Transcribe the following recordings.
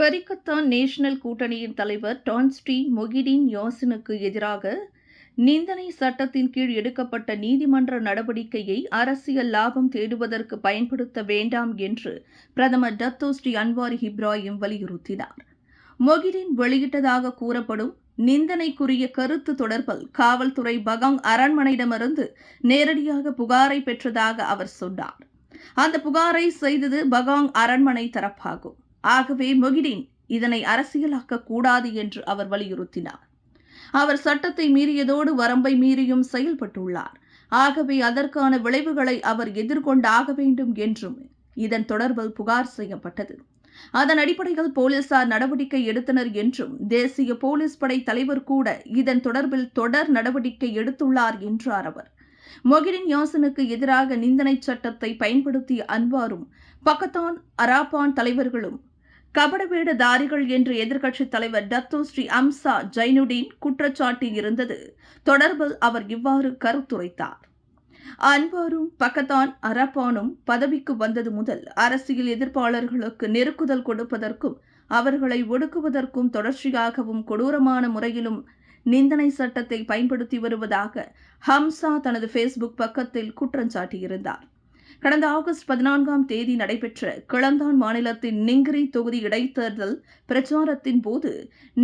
பரிக்கத்தான் national கூட்டணியின் தலைவர் Tan Sri மொகிடின் யாசினுக்கு எதிராக நிந்தனை சட்டத்தின் கீழ் எடுக்கப்பட்ட நீதிமன்ற நடவடிக்கையை அரசியல் லாபம் தேடுவதற்கு பயன்படுத்த வேண்டாம் என்று பிரதமர் டத்தோஸ்ரீ அன்வார் இப்ராஹிம் வலியுறுத்தினார். மொகிடின் வெளியிட்டதாக கூறப்படும் நிந்தனைக்குரிய கருத்து தொடர்பில் காவல்துறை பகாங் அரண்மனையிடமிருந்து நேரடியாக புகாரை பெற்றதாக அவர் சொன்னார். அந்த புகாரை செய்தது பகாங் அரண்மனை தரப்பாகும். ஆகவே மொகிடின் இதனை அரசியலாக்க கூடாது என்று அவர் வலியுறுத்தினார். அவர் சட்டத்தை மீறியதோடு வரம்பை மீறியும் செயல்பட்டுள்ளார். ஆகவே அதற்கான விளைவுகளை அவர் எதிர்கொண்டாக வேண்டும் என்றும் இதன் தொடர்பில் புகார் செய்யப்பட்டது. அதன் அடிப்படையில் போலீசார் நடவடிக்கை எடுத்தனர் என்றும் தேசிய போலீஸ் படை தலைவர் கூட இதன் தொடர்பில் தொடர் நடவடிக்கை எடுத்துள்ளார் என்றார் அவர். மொகிடின் யாசினுக்கு எதிராக நிந்தனை சட்டத்தை பயன்படுத்திய அன்வாரும் பக்கத்தான் அராப்பான் தலைவர்களும் கபடவேடதாரிகள் என்று எதிர்க்கட்சித் தலைவர் டத்தோஸ்ரீ அம்சா ஜைனுடீன் குற்றச்சாட்டில் இருந்தது தொடர்பில் அவர் இவ்வாறு கருத்துரைத்தார். அன்வாரும் பக்கத்தான் அரப்பானும் பதவிக்கு வந்தது முதல் அரசியல் எதிர்ப்பாளர்களுக்கு நெருக்குதல் கொடுப்பதற்கும் அவர்களை ஒடுக்குவதற்கும் தொடர்ச்சியாகவும் கொடூரமான முறையிலும் நிந்தனை சட்டத்தை பயன்படுத்தி வருவதாக ஹம்சா தனது ஃபேஸ்புக் பக்கத்தில் குற்றம் சாட்டியிருந்தார். கடந்த ஆகஸ்ட் 14 நடைபெற்ற கிளந்தான் மாநிலத்தின் நிங்கிரி தொகுதி இடைத்தேர்தல் பிரச்சாரத்தின் போது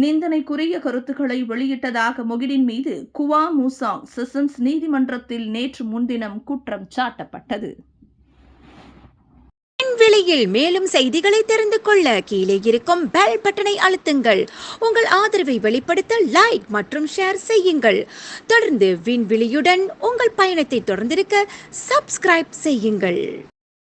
நிந்தனைக்குரிய கருத்துக்களை வெளியிட்டதாக மொகிடின் மீது குவா மூசாங் செஷன்ஸ் நீதிமன்றத்தில் நேற்று முன்தினம் குற்றம் சாட்டப்பட்டது. விலையில் மேலும் செய்திகளை தெரிந்து கொள்ள கீழே இருக்கும் பெல் பட்டனை அழுத்துங்கள். உங்கள் ஆதரவை வெளிப்படுத்த லைக் மற்றும் ஷேர் செய்யுங்கள். தொடர்ந்து விண்வெளியுடன் உங்கள் பயணத்தை தொடர்ந்திருக்க சப்ஸ்கிரைப் செய்யுங்கள்.